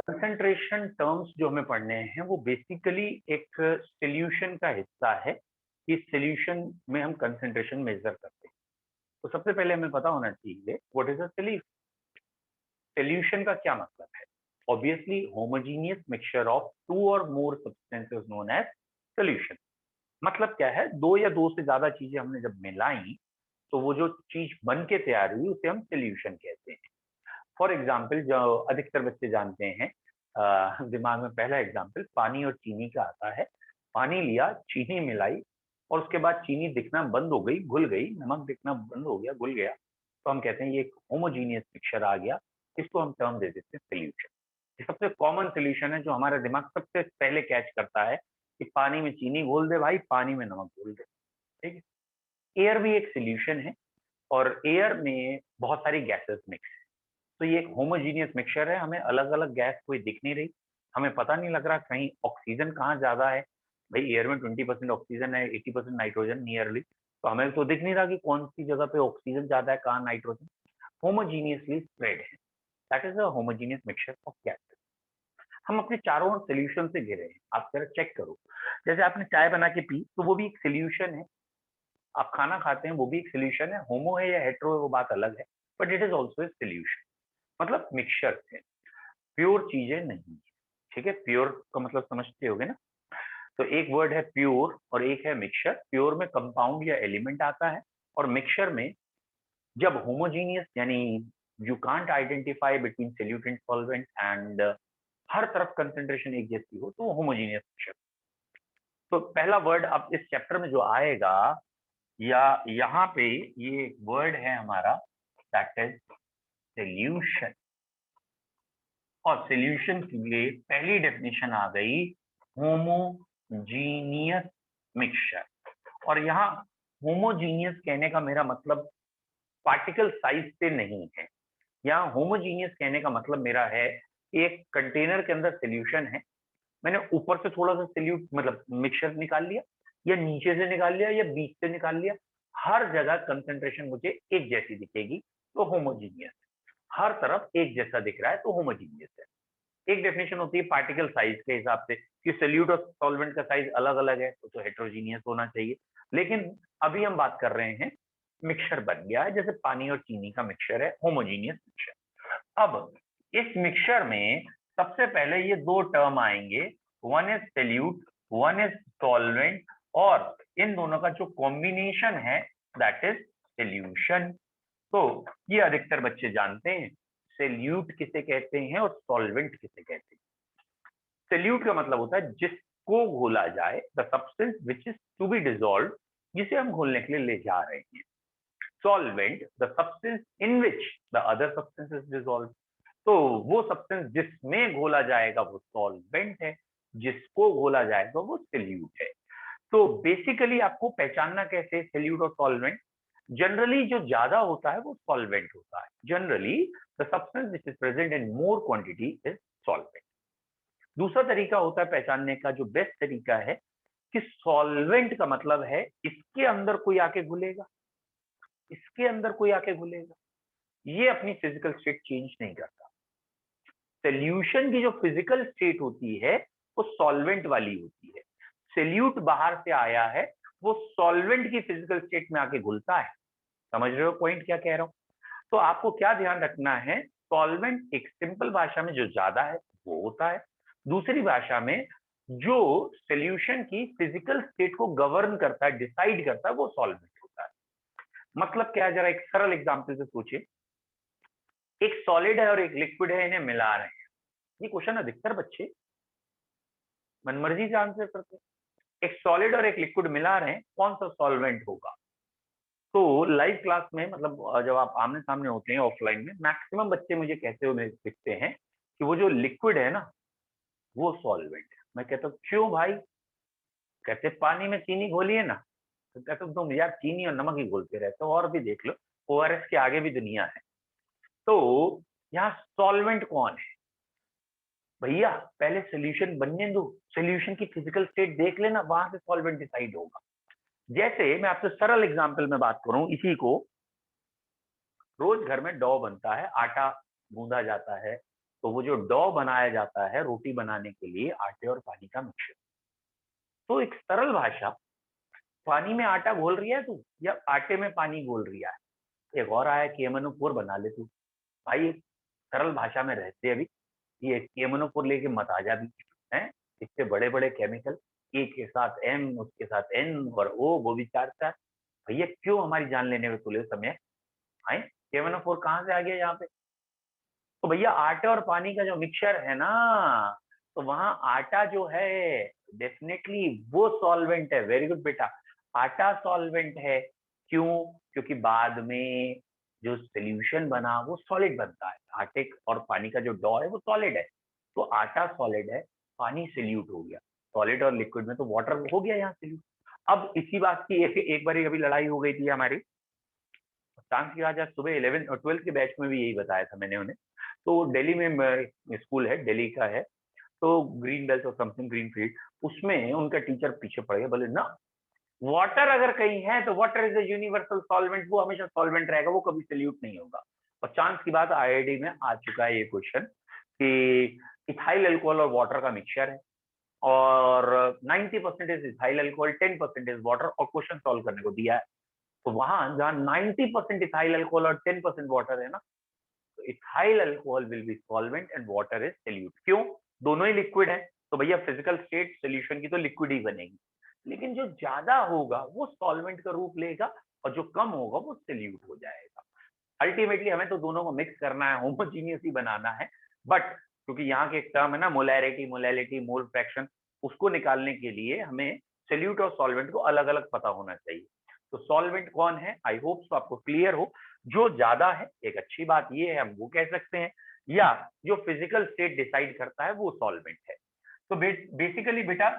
Concentration terms जो हमें पढ़ने हैं वो बेसिकली एक सॉल्यूशन का हिस्सा है। इस सॉल्यूशन में हम कंसंट्रेशन मेजर करते हैं। तो सबसे पहले हमें पता होना चाहिए what is a solution. Solution का क्या मतलब है? Obviously homogeneous mixture of two और more substances known as solution. मतलब क्या है? दो या दो से ज्यादा चीजें हमने जब मिलाई तो वो जो चीज बन के तैयार हुई उसे हम सॉल्यूशन कहते हैं। फॉर एग्जाम्पल जो अधिकतर बच्चे जानते हैं, दिमाग में पहला एग्जाम्पल पानी और चीनी का आता है। पानी लिया, चीनी मिलाई और उसके बाद चीनी दिखना बंद हो गई, घुल गई, नमक दिखना बंद हो गया, घुल गया, तो हम कहते हैं ये एक होमोजीनियस मिक्सचर आ गया। इसको हम टर्म दे देते हैं सोल्यूशन। ये सबसे कॉमन सोल्यूशन है जो हमारा दिमाग सबसे पहले कैच करता है कि पानी में चीनी घोल दे भाई, पानी में नमक घोल दे। ठीक है। एयर भी एक सोल्यूशन है और एयर में बहुत सारी गैसेस मिक्स। तो ये एक होमोजीनियस मिक्सचर है। हमें अलग अलग गैस कोई दिख नहीं रही, हमें पता नहीं लग रहा कहीं ऑक्सीजन कहाँ ज्यादा है। भाई एयर में 20% ऑक्सीजन है, 80% नाइट्रोजन नियरली, तो हमें तो दिख नहीं रहा कि कौन सी जगह पे ऑक्सीजन ज्यादा है, कहाँ नाइट्रोजन। होमोजीनियसली स्प्रेड है। That is a homogeneous mixture of gases. हम अपने चारों ओर सोल्यूशन से घिरे हैं। आप जरा चेक करो, जैसे आपने चाय बना के पी तो वो भी एक सोल्यूशन है। आप खाना खाते हैं वो भी एक सोल्यूशन है। होमो है या हेट्रो है वो बात अलग है, but it is also a solution. मतलब मिक्सचर है, प्योर चीजें नहीं है। ठीक है, प्योर का मतलब समझते होगे ना। तो एक वर्ड है प्योर और एक है मिक्सचर। प्योर में कंपाउंड या एलिमेंट आता है और मिक्सचर में जब होमोजीनियस यानी you can't identify between solute and solvent and हर तरफ कंसेंट्रेशन एक जैसी हो तो वो होमोजीनियस मिक्सचर। तो पहला वर्ड अब इस चैप्टर में जो आएगा या यहाँ पे ये वर्ड है हमारा, दैट इज सोल्यूशन। और सॉल्यूशन के लिए पहली डेफिनेशन आ गई, होमोजीनियस मिक्सचर। और यहाँ होमोजीनियस कहने का मेरा मतलब पार्टिकल साइज से नहीं है। यहाँ होमोजीनियस कहने का मतलब मेरा है एक कंटेनर के अंदर सॉल्यूशन है, मैंने ऊपर से थोड़ा सा सॉल्यूट मतलब मिक्सचर निकाल लिया या नीचे से निकाल लिया या बीच से निकाल लिया, हर जगह कंसेंट्रेशन मुझे एक जैसी दिखेगी तो होमोजीनियस। हर तरफ एक जैसा दिख रहा है तो होमोजीनियस है। एक डेफिनेशन होती है पार्टिकल साइज के हिसाब से कि सोल्यूट और सॉल्वेंट का साइज अलग अलग है तो हेट्रोजीनियस होना चाहिए। लेकिन अभी हम बात कर रहे हैं मिक्सचर बन गया है, जैसे पानी और चीनी का मिक्सचर है, होमोजीनियस मिक्सचर। अब इस मिक्सचर में सबसे पहले ये दो टर्म आएंगे, one is solute, one is solvent, और इन दोनों का जो कॉम्बिनेशन है दैट इज सोल्यूशन। तो ये अधिकतर बच्चे जानते हैं सोल्यूट किसे कहते हैं और सॉल्वेंट किसे कहते हैं। सोल्यूट का मतलब होता है जिसको घोला जाए, the substance which is to be dissolve, जिसे हम घोलने के लिए ले जा रहे हैं। Solvent the substance in which the other substance is dissolve. तो वो सब्सटेंस जिसमें घोला जाएगा वो सॉल्वेंट है, जिसको घोला जाएगा वो सोल्यूट है। तो बेसिकली आपको पहचानना कैसे सोल्यूट और सॉल्वेंट? जनरली जो ज्यादा होता है वो सॉल्वेंट होता है। Generally the substance which is present in more quantity is solvent. दूसरा तरीका होता है पहचानने का, जो बेस्ट तरीका है, कि सॉल्वेंट का मतलब है इसके अंदर कोई आके घुलेगा, इसके अंदर कोई आके घुलेगा, ये अपनी फिजिकल स्टेट चेंज नहीं करता। सोल्यूशन की जो फिजिकल स्टेट होती है वो सॉल्वेंट वाली होती है। सोल्यूट बाहर से आया है, वो सॉल्वेंट की फिजिकल स्टेट में आके घुलता है। समझ रहे हो पॉइंट क्या कह रहा हूं? तो आपको क्या ध्यान रखना है, सॉल्वेंट एक सिंपल भाषा में जो ज्यादा है वो होता है, दूसरी भाषा में जो सोल्यूशन की फिजिकल स्टेट को गवर्न करता है, डिसाइड करता है, वो सॉल्वेंट होता है। मतलब क्या है, जरा एक सरल एग्जांपल से सोचिए। एक सॉलिड है और एक लिक्विड है, इन्हें मिला रहे हैं। ये क्वेश्चन अधिकतर बच्चे मनमर्जी से आंसर करते हैं। एक सॉलिड और एक लिक्विड मिला रहे हैं, कौन सा सॉल्वेंट होगा? तो लाइव क्लास में मतलब जब आप आमने सामने होते हैं ऑफलाइन में, मैक्सिमम बच्चे मुझे कहते हुए दिखते हैं कि वो जो लिक्विड है ना वो सॉल्वेंट है। मैं कहता हूँ क्यों भाई? कहते पानी में चीनी घोलिए ना। तो कहते तुम यार चीनी और नमक ही घोलते रहते हो, और भी देख लो, ओआरएस के आगे भी दुनिया है। तो यहाँ सॉल्वेंट कौन है भैया? पहले सोल्यूशन बनने दो, सोल्यूशन की फिजिकल स्टेट देख लेना, वहां से सॉल्वेंट डिसाइड होगा। जैसे मैं आपसे सरल एग्जांपल में बात करूं, इसी को रोज घर में डो बनता है, आटा गूंदा जाता है, तो वो जो डो बनाया जाता है रोटी बनाने के लिए आटे और पानी का मिक्सचर। तो एक सरल भाषा, पानी में आटा घोल रही है तू या आटे में पानी घोल रही है? एक और आया KMnO4 बना ले तू। भाई एक सरल भाषा में रहते अभी, ये KMnO4 लेके मत आ जा भी, हैं? इतने बड़े-बड़े केमिकल, ए के साथ एम, उसके साथ एन और ओ, वो भी 4-4। भैया क्यों हमारी जान लेने में तुले समय आए? KMnO4 कहाँ से आ गया यहाँ पे? तो भैया आटे और पानी का जो मिक्सचर है ना, तो वहां आटा जो है डेफिनेटली वो सॉल्वेंट है। वेरी गुड बेटा, आटा सॉल्वेंट है। क्यों? क्योंकि बाद में जो सोल्यूशन बना वो सॉलिड बनता है। आटे और पानी का जो डॉ है वो सॉलिड है, तो आटा सॉलिड है, पानी सोल्यूट हो गया। सॉलिड और लिक्विड में तो वाटर हो गया यहाँ सोल्यूट। अब इसी बात की एक बार अभी लड़ाई हो गई थी हमारी शाम की, आज सुबह 11 और 12 के बैच में भी यही बताया था मैंने उन्हें। तो दिल्ली में स्कूल है, दिल्ली का है, तो ग्रीन बेल्ट और समथिंग ग्रीन फील्ड, उसमें उनका टीचर पीछे पड़ गया, बोले ना वाटर अगर कहीं है तो water is a universal solvent, वो हमेशा सॉल्वेंट रहेगा, वो कभी सल्यूट नहीं होगा। और चांस की बात IIT में आ चुका है ये क्वेश्चन कि इथाइल अल्कोहल और वाटर का मिक्सचर है और 90% is ethyl alcohol, 10% is water, और क्वेश्चन सॉल्व करने को दिया है। तो वहां जहां 90% इथाइल अल्कोहल और 10% वाटर है ना, तो ethyl alcohol will be solvent and water is solute. क्यों? दोनों ही लिक्विड है, तो भैया फिजिकल स्टेट सोल्यूशन की तो लिक्विड ही बनेगी, लेकिन जो ज्यादा होगा वो सॉल्वेंट का रूप लेगा और जो कम होगा वो सल्यूट हो जाएगा। अल्टीमेटली हमें तो दोनों को मिक्स करना है, होमोजीनियस ही बनाना है। बट क्योंकि यहाँ के एक टर्म है ना मोलैरिटी, मोलैलिटी, मोल फ्रैक्शन, उसको निकालने के लिए हमें सल्यूट और सॉल्वेंट को अलग अलग पता होना चाहिए। तो सॉल्वेंट कौन है, आई होप सो आपको क्लियर हो। जो ज्यादा है, एक अच्छी बात ये है हम वो कह सकते हैं, या जो फिजिकल स्टेट डिसाइड करता है वो सॉल्वेंट है। तो बेसिकली बेटा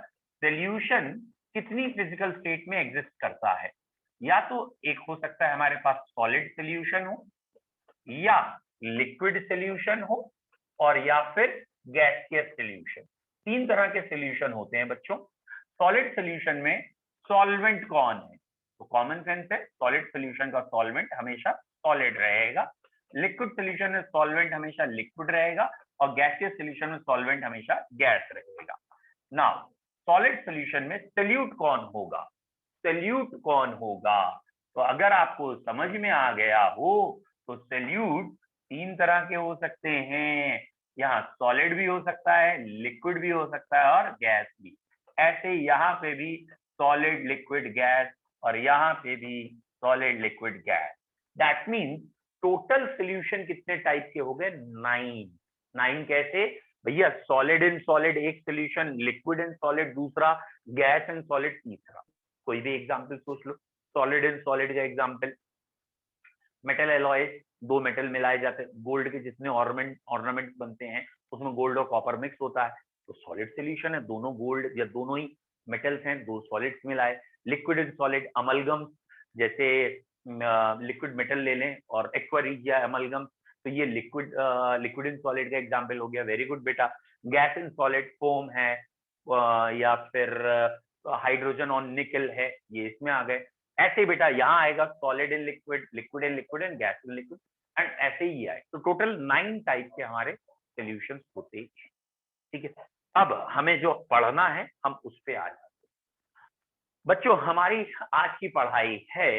सोल्यूशन कितनी फिजिकल स्टेट में एग्जिस्ट करता है? या तो एक हो सकता है हमारे पास सॉलिड सोल्यूशन हो, या लिक्विड सोल्यूशन हो, और या फिर गैसियस सोल्यूशन। तीन तरह के सोल्यूशन होते हैं बच्चों। सॉलिड सोल्यूशन में सॉल्वेंट कौन है? तो कॉमन सेंस है, सॉलिड सोल्यूशन का सॉल्वेंट हमेशा सॉलिड रहेगा। लिक्विड सोल्यूशन में सॉल्वेंट हमेशा लिक्विड रहेगा, और गैसियस सोल्यूशन में सॉल्वेंट हमेशा गैस रहेगा। नाउ सॉलिड सोल्यूशन में सल्यूट कौन होगा? सल्यूट कौन होगा? तो अगर आपको समझ में आ गया हो तो सल्यूट तीन तरह के हो सकते हैं। यहाँ सॉलिड भी हो सकता है, लिक्विड भी हो सकता है, और गैस भी। ऐसे यहाँ पे भी सॉलिड, लिक्विड, गैस, और यहाँ पे भी solid, liquid, gas. That means total solution कितने टाइप के हो गए? 9। 9 कैसे भैया? सॉलिड इन सॉलिड एक सोल्यूशन, लिक्विड इन सॉलिड दूसरा, गैस इन सॉलिड तीसरा। कोई भी एग्जाम्पल सोच लो। सॉलिड इन सॉलिड का एग्जाम्पल, मेटल एलॉयज, दो मेटल मिलाए जाते हैं, गोल्ड के जितने ऑर्नामेंट बनते हैं उसमें गोल्ड और कॉपर मिक्स होता है, तो सॉलिड सोल्यूशन है। दोनों गोल्ड या दोनों ही मेटल्स हैं, दो सॉलिड्स मिलाए। लिक्विड इन सॉलिड अमलगम, जैसे लिक्विड मेटल ले लें और एक्वारीजिया अमलगम, तो ये लिक्विड इन सॉलिड का एग्जाम्पल हो गया। वेरी गुड बेटा। गैस इन सॉलिड फोम है, या फिर हाइड्रोजन ऑन निकल है, ये इसमें आ गए। ऐसे बेटा यहाँ आएगा solid in liquid, liquid in liquid and gas in liquid, and ऐसे ही आए। तो टोटल 9 टाइप के हमारे सोल्यूशंस होते हैं। ठीक है, अब हमें जो पढ़ना है हम उस पे आ जाते हैं। बच्चों हमारी आज की पढ़ाई है,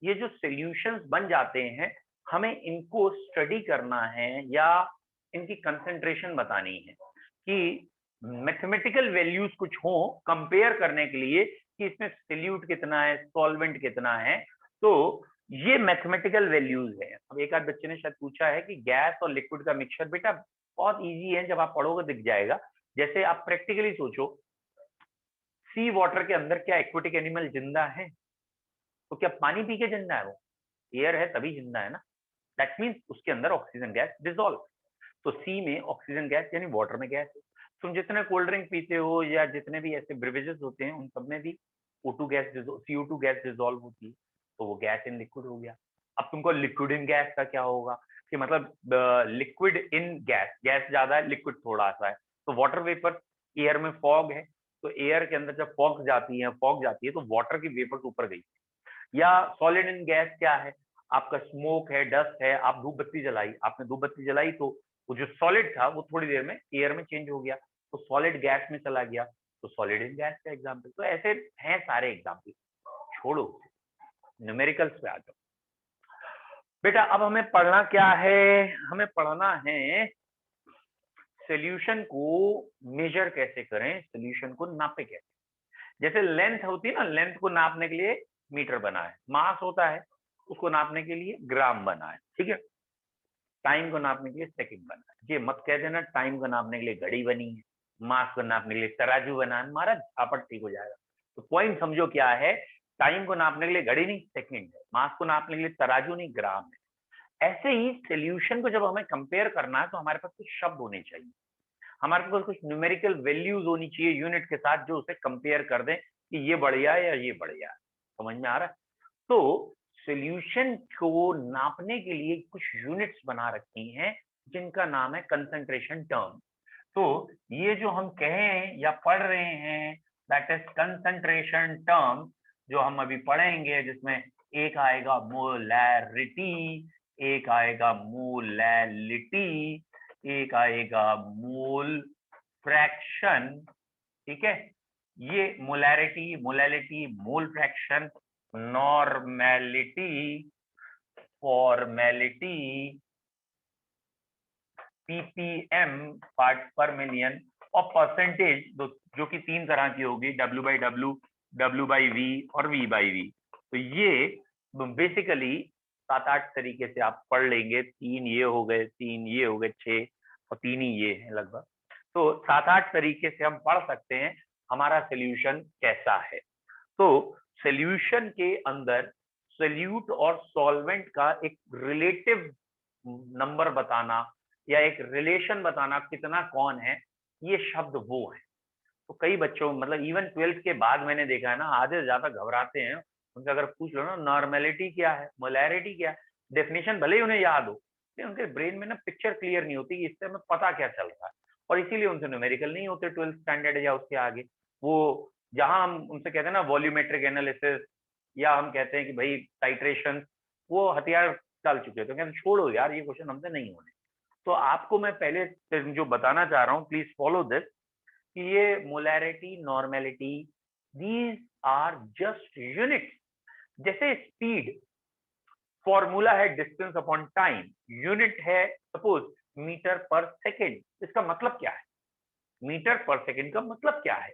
ये जो सोल्यूशंस बन जाते हैं हमें इनको स्टडी करना है या इनकी कंसेंट्रेशन बतानी है कि मैथमेटिकल वैल्यूज कुछ हो कंपेयर करने के लिए कि इसमें सल्यूट कितना है, सॉल्वेंट कितना है। तो ये मैथमेटिकल वैल्यूज है। अब एक आध बच्चे ने शायद पूछा है कि गैस और लिक्विड का मिक्सचर, बेटा बहुत इजी है, जब आप पढ़ोगे दिख जाएगा। जैसे आप प्रैक्टिकली सोचो, सी वाटर के अंदर क्या एक्वेटिक एनिमल जिंदा है? तो क्या पानी पी के जिंदा है? वो एयर है तभी जिंदा है ना। दैट मीन्स उसके अंदर ऑक्सीजन गैस डिजोल्व। तो सी में ऑक्सीजन गैस यानी वाटर में गैस है। तुम जितने कोल्ड ड्रिंक पीते हो या जितने भी ऐसे ब्रिवेजेस होते हैं उन सब में भी O2 gas, CO2 gas dissolve होती है, तो वो गैस इन लिक्विड हो गया। अब तुमको लिक्विड इन गैस का क्या होगा कि मतलब लिक्विड इन गैस, गैस ज्यादा है लिक्विड थोड़ा सा है, तो वाटर वेपर। एयर में फॉग है, तो एयर के अंदर जब फॉग जाती है तो वाटर की वेपर्स ऊपर गई। या सॉलिड इन गैस क्या है? आपका स्मोक है, डस्ट है, आप धूप बत्ती जलाई, आपने धूप बत्ती जलाई तो वो जो सॉलिड था वो थोड़ी देर में एयर में चेंज हो गया, तो सॉलिड गैस में चला गया, तो सॉलिड इन गैस का एग्जाम्पल। तो ऐसे हैं सारे एग्जाम्पल, छोड़ो, न्यूमेरिकल्स पे आ जाओ। बेटा अब हमें पढ़ना क्या है, हमें पढ़ना है सोल्यूशन को मेजर कैसे करें, सोल्यूशन को नापे कैसे। जैसे लेंथ होती है ना, लेंथ को नापने के लिए मीटर बना है, मास होता है उसको नापने के लिए ग्राम बना है, ठीक है। टाइम को नापने के लिए सेकंड बना है। ये मत कह देना टाइम को नापने के लिए घड़ी बनी है, मास को नापने के लिए तराजू बना है, हमारा झापट ठीक हो जाएगा। तो पॉइंट समझो क्या है, टाइम को नापने के लिए घड़ी नहीं सेकंड है, मास को नापने के लिए तराजू नहीं ग्राम है। ऐसे ही सोल्यूशन को जब हमें कंपेयर करना है तो हमारे पास कुछ शब्द होने चाहिए, हमारे पास कुछ न्यूमेरिकल वैल्यूज होनी चाहिए यूनिट के साथ, जो उसे कंपेयर कर दें कि ये बढ़िया है या ये बढ़िया है। समझ में आ रहा है? तो सॉल्यूशन को नापने के लिए कुछ यूनिट्स बना रखी हैं जिनका नाम है कंसंट्रेशन टर्म। तो ये जो हम कहें या पढ़ रहे हैं दैट इज कंसंट्रेशन टर्म, जो हम अभी पढ़ेंगे, जिसमें एक आएगा मोलैरिटी, एक आएगा मोलैलिटी, एक आएगा मोल फ्रैक्शन, ठीक है। ये molarity, molality, mole fraction, normality, formality, ppm part पर मिलियन, और परसेंटेज जो कि 3 तरह की होगी, W by W, W by V और V by V। तो ये बेसिकली 7-8 तरीके से आप पढ़ लेंगे, 3 ये हो गए, 3 ये हो गए, 6 और 3 ही ये है लगभग। तो 7-8 तरीके से हम पढ़ सकते हैं हमारा सोल्यूशन कैसा है। तो सोल्यूशन के अंदर सोल्यूट और सॉल्वेंट का एक रिलेटिव नंबर बताना या एक रिलेशन बताना कितना कौन है, ये शब्द वो है। तो कई बच्चों मतलब इवन 12th के बाद मैंने देखा है ना, आधे से ज्यादा घबराते हैं, उनसे अगर पूछ लो ना नॉर्मेलिटी क्या है, मोलैरिटी क्या है, डेफिनेशन भले ही उन्हें याद हो लेकिन उनके ब्रेन में ना पिक्चर क्लियर नहीं होती कि इससे हमें पता क्या चल रहा है, और इसीलिए उनसे न्यूमेरिकल नहीं होते 12th स्टैंडर्ड या उसके आगे। वो जहां हम उनसे कहते हैं ना वॉल्यूमेट्रिक एनालिसिस, या हम कहते हैं कि भाई टाइट्रेशन, वो हथियार डाल चुके हैं, तो कहते छोड़ो यार ये क्वेश्चन हमसे नहीं होने। तो आपको मैं पहले जो बताना चाह रहा हूँ, प्लीज फॉलो दिस, कि ये molarity, normality, these are just units. जैसे स्पीड फॉर्मूला है डिस्टेंस अपॉन टाइम, यूनिट है सपोज मीटर पर सेकेंड। इसका मतलब क्या है, मीटर पर सेकेंड का मतलब क्या है,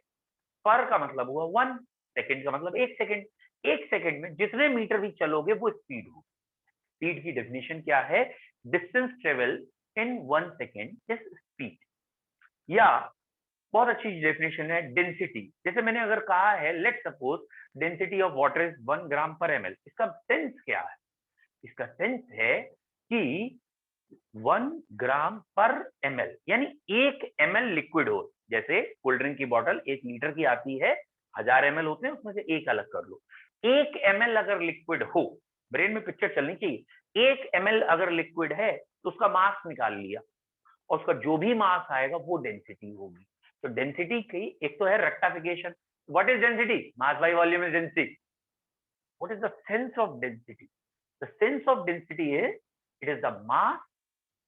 पर का मतलब हुआ 1, सेकेंड का मतलब 1 सेकेंड। 1 सेकेंड में जितने मीटर भी चलोगे वो स्पीड होगी। स्पीड की डेफिनेशन क्या है, distance travel in 1 second is speed. या बहुत अच्छी डेफिनेशन है डेंसिटी, जैसे मैंने अगर कहा है let suppose density of water is 1 ग्राम पर ml, इसका सेंस क्या है, इसका सेंस है कि 1 ग्राम पर ml यानी 1 ml लिक्विड हो। जैसे कोल्ड ड्रिंक की बोतल 1 लीटर की आती है, 1000 ml होते हैं, उसमें से एक अलग कर लो। 1 ml अगर लिक्विड हो, ब्रेन में पिक्चर चलनी चाहिए, 1 ml अगर लिक्विड है तो उसका मास निकाल लिया, और उसका जो भी मास आएगा वो डेंसिटी होगी। तो डेंसिटी की एक तो है rectification, what is density, mass by volume is density. What is the sense of density, the sense of density is it is the mass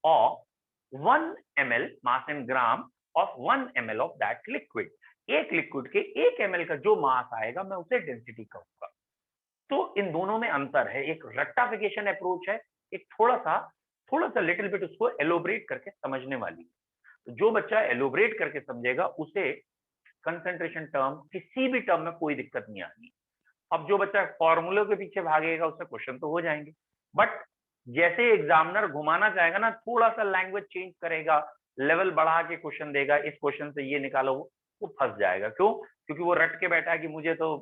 of 1 ml, mass in gram of 1 ml of that liquid. एक liquid के 1 ml का जो मास आएगा मैं उसे density कहूंगा। तो इन दोनों में अंतर है, एक रेक्टिफिकेशन अप्रोच है, एक थोड़ा सा लिटिल बिट उसको एलोबरेट करके समझने वाली। तो जो बच्चा एलोबरेट करके समझेगा उसे कंसंट्रेशन टर्म, किसी भी टर्म में कोई दिक्कत नहीं आनी। अब जो बच्चा फॉर्मूले के पीछे भागेगा उससे क्वेश्चन तो हो जाएंगे, बट जैसे एग्जामिनर घुमाना चाहेगा ना, थोड़ा सा लैंग्वेज चेंज करेगा, लेवल बढ़ा के क्वेश्चन देगा, इस क्वेश्चन से ये निकालो, वो फंस जाएगा। क्यों? क्योंकि वो रट के बैठा है कि मुझे तो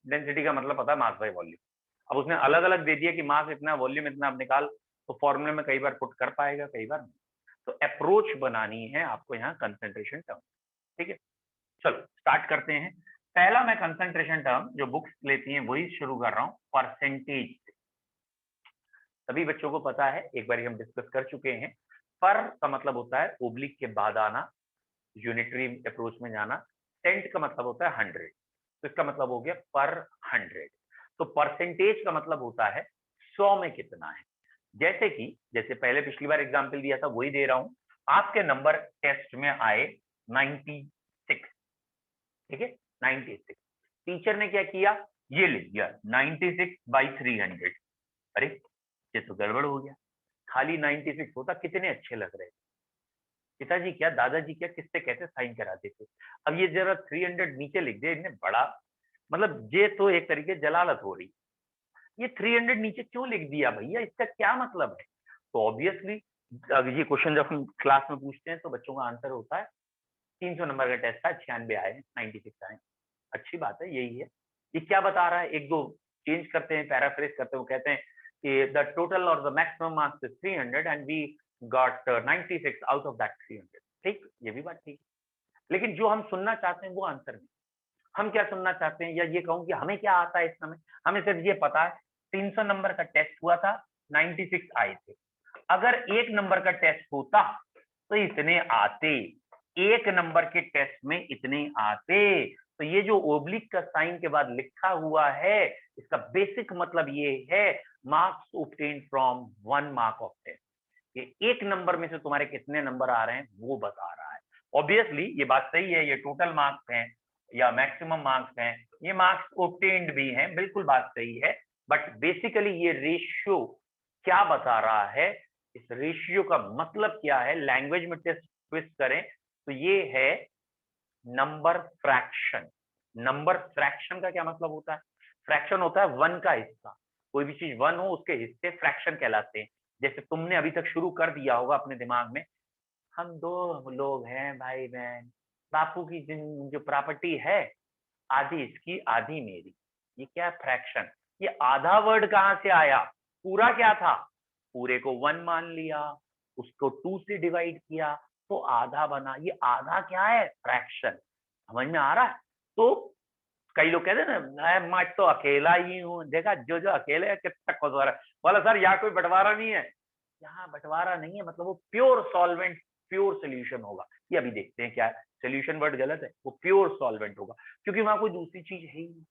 डेंसिटी का मतलब पता है मास बाय वॉल्यूम। अब उसने अलग अलग दे दिया कि मास इतना, वॉल्यूम इतना, अब निकाल, तो फॉर्मूले में कई बार पुट कर पाएगा, कई बार नहीं। तो अप्रोच बनानी है आपको यहाँ कंसंट्रेशन टर्म, ठीक है। चलो स्टार्ट करते हैं। पहला मैं कंसंट्रेशन टर्म जो बुक्स लेती हैं वही शुरू कर रहा हूँ, परसेंटेज से। सभी बच्चों को पता है, एक बार हम डिस्कस कर चुके हैं, पर का मतलब होता है ओब्लिक के बाद आना, यूनिटरी अप्रोच में जाना। सेंट का मतलब होता है 100, तो इसका मतलब हो गया पर 100। तो परसेंटेज का मतलब होता है 100 में कितना है। जैसे कि जैसे पहले पिछली बार एग्जाम्पल दिया था वही दे रहा हूं, आपके नंबर टेस्ट में आए 96, ठीक है 96। टीचर ने क्या किया, ये लिख दिया 96/300। अरे ये तो गड़बड़ हो गया, खाली 96 होता कितने अच्छे लग रहे। पिताजी क्या दादाजी क्या किससे कहते साइन करा देते। अब ये जरा 300 नीचे लिख दिया इतने बड़ा, मतलब ये तो एक तरीके जलालत हो रही। ये 300 नीचे क्यों लिख दिया भैया, इसका क्या मतलब है। तो ऑब्वियसली ये क्वेश्चन जब हम क्लास में पूछते हैं तो बच्चों का आंसर होता है 300 नंबर का टेस्ट था 96 आए 96 आए। अच्छी बात है, यही है। ये क्या बता रहा है, एक दो चेंज करते हैं, पैराफ्रेज करते हैं, वो कहते हैं कि द टोटल और the maximum marks is 300 and we got 96 out of that 300। ठीक, ये भी बात ठीक है, लेकिन जो हम सुनना चाहते हैं वो आंसर नहीं। हम क्या सुनना चाहते हैं, या ये कहूँ कि हमें क्या आता है इस समय, हमें सिर्फ ये पता है 300 नंबर का टेस्ट हुआ था 96 आए थे। अगर एक नंबर का टेस्ट होता तो इतने आते, एक नंबर के टेस्ट में इतने आते। तो ये जो ओब्लिक का साइन के बाद लिखा हुआ है, इसका बेसिक मतलब ये है marks obtained from 1 mark of test. ये एक नंबर में से तुम्हारे कितने नंबर आ रहे हैं वो बता रहा है। ऑब्वियसली ये बात सही है, ये टोटल मार्क्स हैं या मैक्सिमम मार्क्स हैं, ये मार्क्स ऑब्टेन्ड भी हैं, बिल्कुल बात सही है। बट बेसिकली ये रेशियो क्या बता रहा है, इस रेशियो का मतलब क्या है, लैंग्वेज में ट्विस्ट करें तो ये है नंबर फ्रैक्शन। नंबर फ्रैक्शन का क्या मतलब होता है, फ्रैक्शन होता है 1 का हिस्सा। कोई भी चीज 1 हो उसके हिस्से फ्रैक्शन कहलाते हैं। जैसे तुमने अभी तक शुरू कर दिया होगा अपने दिमाग में, हम दो लोग हैं भाई बहन, बापू की जो प्रॉपर्टी है आधी इसकी आधी मेरी, ये क्या फ्रैक्शन। ये आधा वर्ड कहां से आया, पूरा क्या था, पूरे को 1 मान लिया, उसको 2 से डिवाइड किया तो आधा बना। ये आधा क्या है, फ्रैक्शन। समझ में आ रहा है। तो कई लोग कहते हैं ना मैं तो अकेला ही हूँ, देखा जो जो अकेले कितना खुशहाल है, बोला सर यहाँ कोई बंटवारा नहीं है। यहाँ बंटवारा नहीं है, मतलब वो प्योर सॉल्वेंट प्योर सोल्यूशन होगा। ये अभी देखते हैं क्या है, सोल्यूशन वर्ड गलत है, वो प्योर सॉल्वेंट होगा क्योंकि वहां कोई दूसरी चीज है ही।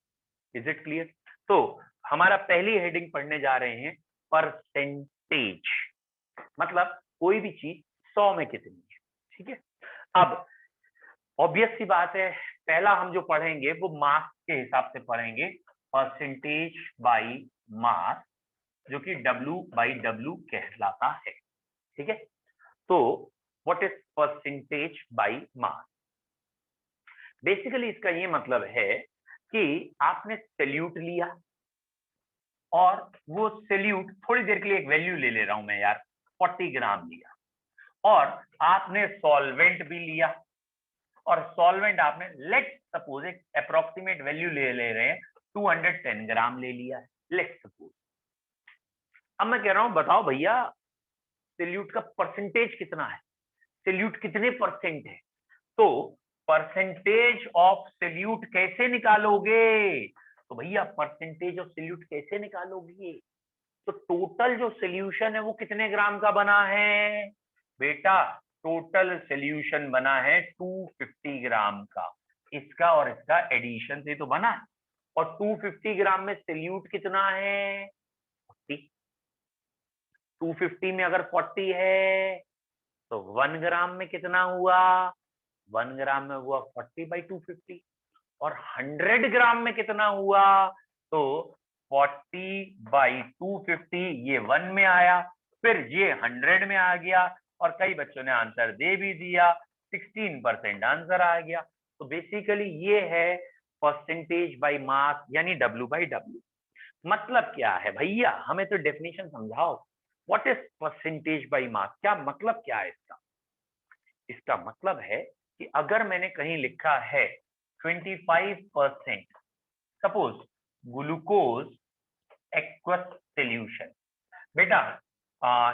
Is it clear. तो हमारा पहली हेडिंग पढ़ने जा रहे हैं परसेंटेज, मतलब कोई भी चीज 100 में कितनी है। ठीक है, अब ऑब्वियस सी बात है, पहला हम जो पढ़ेंगे वो मास के हिसाब से पढ़ेंगे, परसेंटेज बाई मास, जो कि W/W कहलाता है। ठीक है, तो what is percentage by mass. Basically इसका ये मतलब है कि आपने सैल्यूट लिया और वो सैल्यूट थोड़ी देर के लिए एक वैल्यू ले रहा हूं मैं यार, 40 ग्राम लिया, और आपने सॉल्वेंट भी लिया, और सॉल्वेंट आपने लेट सपोज एक अप्रोक्सीमेट वैल्यू ले रहे हैं 210 ग्राम ले लिया है, लेट सपोज। अब मैं कह रहा हूं बताओ भैया सैल्यूट का परसेंटेज कितना है, सैल्यूट कितने परसेंट है। तो परसेंटेज ऑफ सैल्यूट कैसे निकालोगे, तो भैया परसेंटेज ऑफ सैल्यूट कैसे निकालोगे, तो टोटल जो सॉल्यूशन है वो कितने ग्राम का बना है बेटा, टोटल सॉल्यूशन बना है 250 ग्राम का, इसका और इसका एडिशन से तो बना है। और 250 ग्राम में सॉल्यूट कितना है 40, 250 में अगर 40 है तो 1 ग्राम में कितना हुआ, 1 ग्राम में हुआ 40/250, और 100 ग्राम में कितना हुआ, तो 40/250, ये 1 में आया, फिर ये 100 में आ गया, और कई बच्चों ने आंसर दे भी दिया, 16% आंसर आ गया। तो बेसिकली ये है परसेंटेज बाय मास यानी W/W। मतलब क्या है भैया, हमें तो डेफिनेशन समझाओ, what is percentage by mass, क्या मतलब क्या है इसका। इसका मतलब है कि अगर मैंने कहीं लिखा है 25%, सपोज ग्लूकोज एक्वस सोल्यूशन, बेटा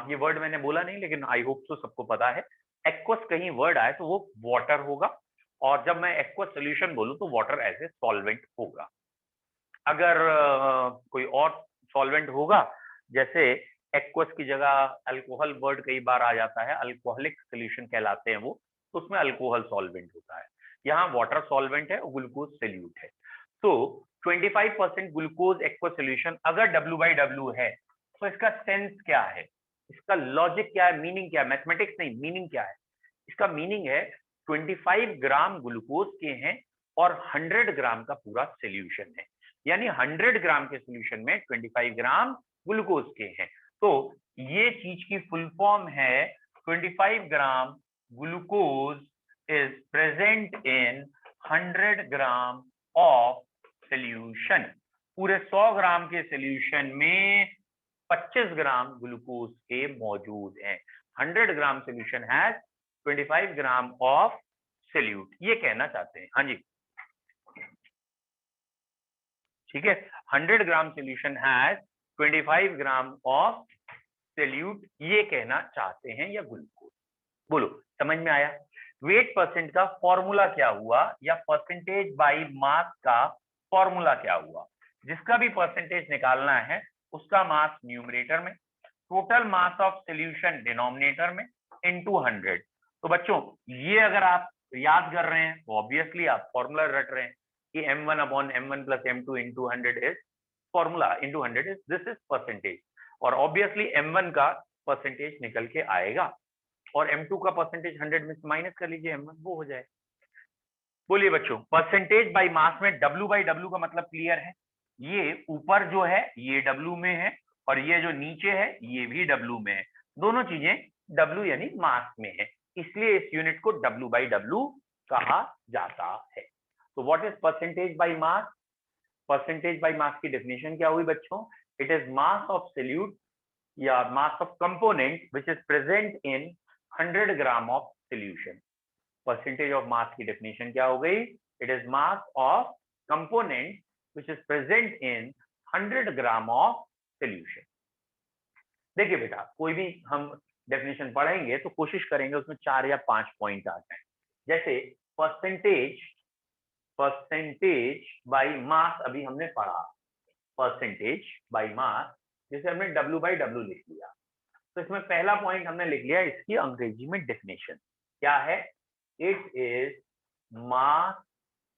ये वर्ड मैंने बोला नहीं लेकिन आई होप तो सबको पता है, एक्वस कहीं वर्ड आए तो वो वाटर होगा, और जब मैं एक्वस सोल्यूशन बोलूं तो वाटर एज ए सॉल्वेंट होगा। अगर कोई और सॉल्वेंट होगा, जैसे एक्वस की जगह अल्कोहल वर्ड कई बार आ जाता है, अल्कोहलिक सोल्यूशन कहलाते हैं वो, तो उसमें अल्कोहल सॉल्वेंट होता है। यहाँ वाटर सॉल्वेंट है और ग्लूकोज सोल्यूट है। तो 25% ग्लूकोज एक्वस सोल्यूशन अगर W/W है तो इसका सेंस क्या है, इसका लॉजिक क्या है, मीनिंग क्या है, मैथमेटिक्स नहीं मीनिंग क्या है। इसका मीनिंग है 25 ग्राम ग्लूकोज के हैं और 100 ग्राम का पूरा सोल्यूशन है, यानी 100 ग्राम के सोल्यूशन में 25 ग्राम ग्लूकोज के हैं। तो ये चीज की फुल फॉर्म है 25 gram glucose is present in 100 gram of solution. पूरे 100 ग्राम के सोल्यूशन में 25 ग्राम ग्लूकोज के मौजूद हैं। 100 gram solution has 25 gram of solute, ये कहना चाहते हैं। हाँ जी, ठीक है, 100 gram solution has 25 gram of solute, ये कहना चाहते हैं, या ग्लूकोज। बोलो, समझ में आया? वेट परसेंट का फॉर्मूला क्या हुआ, या परसेंटेज बाई मास का फॉर्मूला क्या हुआ? जिसका भी परसेंटेज निकालना है उसका मास न्यूमरेटर में, total mass of solution denominator में, इनटू 100। तो बच्चों ये अगर आप याद कर रहे हैं तो ऑब्वियसली आप फॉर्मूला रट रहे हैं कि m1 upon m1 plus m2 into 100 is formula, into 100 is this is percentage, और ऑब्वियसली m1 का परसेंटेज निकल के आएगा और m2 का परसेंटेज 100 में से माइनस कर लीजिए m1, वो हो जाए। बोलिए बच्चों, परसेंटेज बाई मास में W बाई W का मतलब क्लियर है? ये ऊपर जो है ये W में है और ये जो नीचे है ये भी W में है, दोनों चीजें W यानी मास में है, इसलिए इस यूनिट को W बाई W कहा जाता है। तो what is percentage by mass? Percentage by mass की डेफिनेशन क्या हुई बच्चों? It is mass of solute या mass of component which is present in 100 gram of solution. Percentage of mass की डेफिनेशन क्या हो गई? It is mass of component which is present in 100 gram of solution. देखिए बेटा, कोई भी हम डेफिनेशन पढ़ेंगे तो कोशिश करेंगे उसमें 4 या 5 पॉइंट आ जाए। जैसे परसेंटेज बाई मास अभी हमने पढ़ा, परसेंटेज बाई मास, जैसे हमने W बाई W लिख लिया, तो इसमें पहला पॉइंट हमने लिख लिया इसकी अंग्रेजी में डेफिनेशन क्या है? It is mass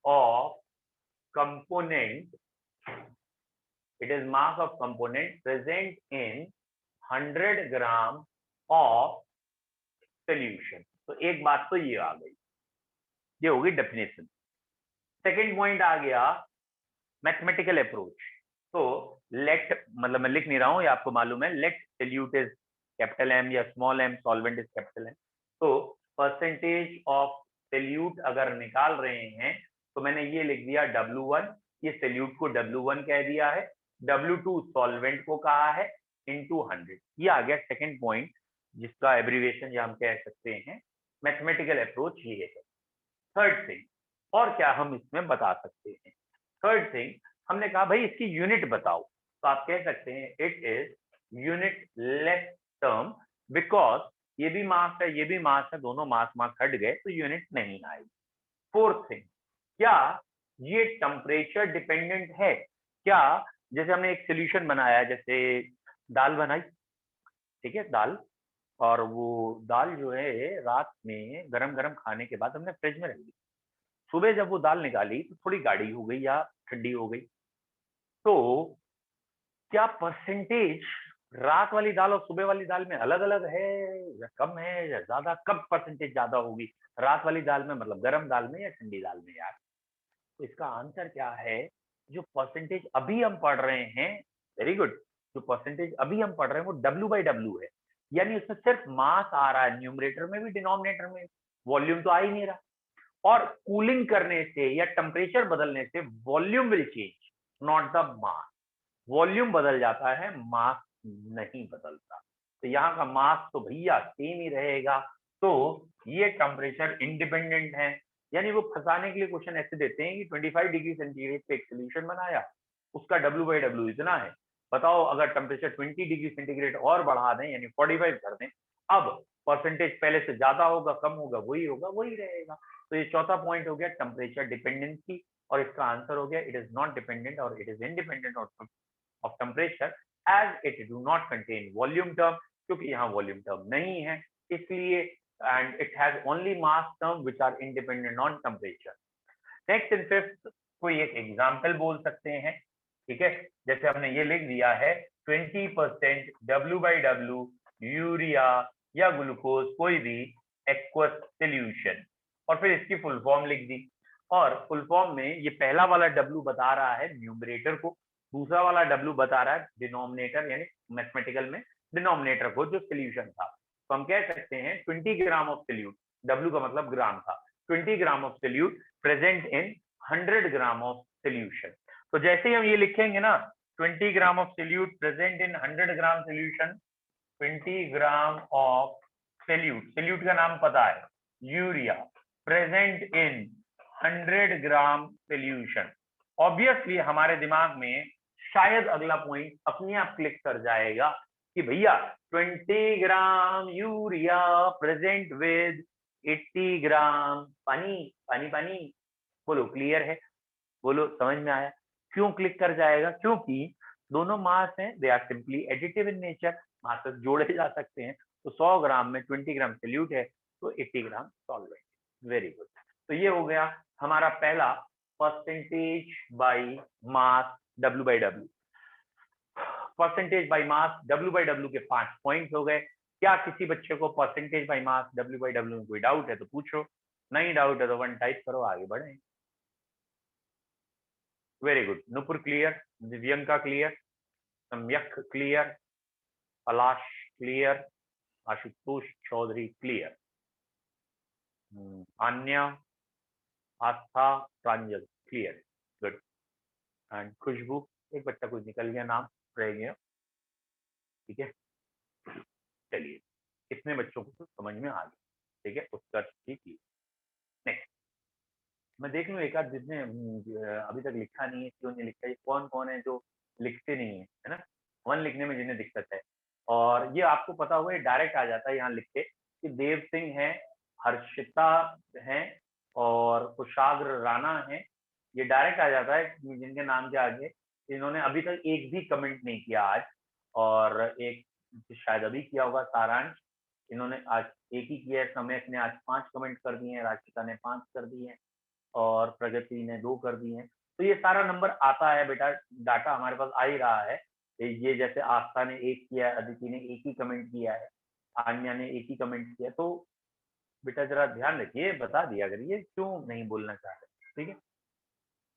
of component, it is mass of component present in 100 gram of solution. तो एक बात तो ये आ गई, ये होगी डेफिनेशन। सेकेंड पॉइंट आ गया मैथमेटिकल अप्रोच। तो लेट, मतलब मैं लिख नहीं रहा हूं, ये आपको मालूम है, let solute is capital M या small m, solvent is capital M। तो परसेंटेज ऑफ सोल्यूट अगर निकाल रहे हैं तो मैंने ये लिख दिया W1, ये सोल्यूट को W1 कह दिया है, W2 सॉल्वेंट को कहा है, इनटू 100। ये आ गया सेकंड पॉइंट, जिसका एब्रीविएशन या हम कह सकते हैं मैथमेटिकल अप्रोच ये है। थर्ड थिंग, और क्या हम इसमें बता सकते हैं? थर्ड थिंग, हमने कहा भाई इसकी यूनिट बताओ, तो आप कह सकते हैं it is unit less term, because ये भी मास है ये भी मास है, दोनों मास हट गए तो यूनिट नहीं आएगी। फोर्थ थिंग, क्या ये टेम्परेचर डिपेंडेंट है? क्या जैसे हमने एक सोल्यूशन बनाया, जैसे दाल बनाई, ठीक है, दाल, और वो दाल जो है रात में गरम गरम खाने के बाद हमने फ्रिज में रख दी, सुबह जब वो दाल निकाली तो थोड़ी गाढ़ी हो गई या ठंडी हो गई, तो क्या परसेंटेज रात वाली दाल और सुबह वाली दाल में अलग अलग है, या कम है या ज्यादा? कब परसेंटेज ज्यादा होगी, रात वाली दाल में मतलब गर्म दाल में या ठंडी दाल में यार? तो इसका आंसर क्या है? जो परसेंटेज अभी हम पढ़ रहे हैं, वेरी गुड, जो परसेंटेज अभी हम पढ़ रहे हैं वो W बाई W है, यानी उसमें सिर्फ मास आ रहा है, न्यूमरेटर में भी डिनोमिनेटर में, वॉल्यूम तो आ ही नहीं रहा। और कूलिंग करने से या टेम्परेचर बदलने से volume will change, not the mass. Volume बदल जाता है, मास नहीं बदलता। तो यहाँ का मास तो भैया सेम ही रहेगा। तो ये टेम्परेचर इंडिपेंडेंट है, यानी वो फंसाने के लिए क्वेश्चन ऐसे देते हैं कि 25 डिग्री सेंटीग्रेड पे एक सोल्यूशन बनाया, उसका W बाई W इतना है, बताओ अगर टेम्परेचर 20 डिग्री सेंटीग्रेड और बढ़ा दें यानी 45 कर दें, अब परसेंटेज पहले से ज्यादा होगा कम होगा वही होगा, वही रहेगा। तो ये चौथा पॉइंट हो गया टेम्परेचर डिपेंडेंसी, और इसका आंसर हो गया इट इज नॉट डिपेंडेंट और it is independent of temperature as it do not contain volume term, क्योंकि यहाँ वॉल्यूम टर्म नहीं है, इसलिए and it has only mass term which are independent on temperature. Next in fifth, कोई एक example बोल सकते हैं, ठीक है, जैसे हमने ये लिख दिया है 20% W बाई W यूरिया या ग्लूकोज कोई भी एक्वस सॉल्यूशन, और फिर इसकी फुल फॉर्म लिख दी। और फुल फॉर्म में ये पहला वाला W बता रहा है न्यूमरेटर को, दूसरा वाला W बता रहा है डिनोमिनेटर, यानी मैथमेटिकल में डिनोमिनेटर को जो सॉल्यूशन था। तो हम कह सकते हैं 20 ग्राम ऑफ सॉल्यूट, W का मतलब ग्राम था, 20 gram of solute present in 100 gram of solution. तो जैसे ही हम ये लिखेंगे ना, 20 gram of solute present in 100 gram solution, 20 gram of solute, solute का नाम पता है urea, present in 100 gram solution. Obviously हमारे दिमाग में शायद अगला पॉइंट अपने आप क्लिक कर जाएगा कि भैया 20 ग्राम यूरिया प्रेजेंट विद 80 ग्राम पानी, पानी पानी। बोलो क्लियर है, बोलो समझ में आया? क्यों क्लिक कर जाएगा? क्योंकि दोनों मास हैं, they are simply additive in nature, masses जोड़े जा सकते हैं। तो 100 ग्राम में 20 ग्राम सॉल्यूट है तो 80 ग्राम सॉल्वेंट। Very good. तो ये हो गया हमारा पहला percentage by mass W/W। Percentage by mass W/W के 5 पॉइंट्स हो गए। क्या किसी बच्चे को परसेंटेज बाय मास W/W में कोई डाउट है तो पूछो, नहीं डाउट है तो 1 टाइप करो, आगे बढ़े। Very good. Nupur clear, Divyanka clear, सम्यक क्लियर, पलाश क्लियर, आशुतोष चौधरी क्लियर, अन्य, आस्था, प्रांजल क्लियर, गुड। एंड खुशबू, एक बच्चा कुछ निकल गया, नाम रह गया, ठीक है। चलिए, कितने बच्चों को तो समझ में आ गया, ठीक है, उत्तर ठीक ही। नेक्स्ट मैं देख लूँ एक आध जिसने अभी तक लिखा नहीं है, क्यों नहीं लिखा, ये कौन कौन है जो लिखते नहीं है ना, 1 लिखने में जिन्हें दिक्कत है। और ये आपको पता हुआ डायरेक्ट आ जाता है यहाँ लिख के कि देव सिंह है, हर्षिता है और कुशाग्र राणा है, ये डायरेक्ट आ जाता है जिनके नाम के आगे इन्होंने अभी तक एक भी कमेंट नहीं किया आज। और एक शायद अभी किया होगा सारांश, इन्होंने आज एक ही किया है, समय ने आज 5 कमेंट कर दिए हैं, राशिका ने 5 कर दिए हैं और प्रगति ने 2 कर दिए हैं। तो ये सारा नंबर आता है बेटा, डाटा हमारे पास आ ही रहा है। ये जैसे आस्था ने 1 किया है, अदिति ने 1 ही कमेंट किया है, आन्या ने 1 ही कमेंट किया। तो बेटा जरा ध्यान रखिए, बता दिया करिए क्यों नहीं बोलना चाह रहे, ठीक है।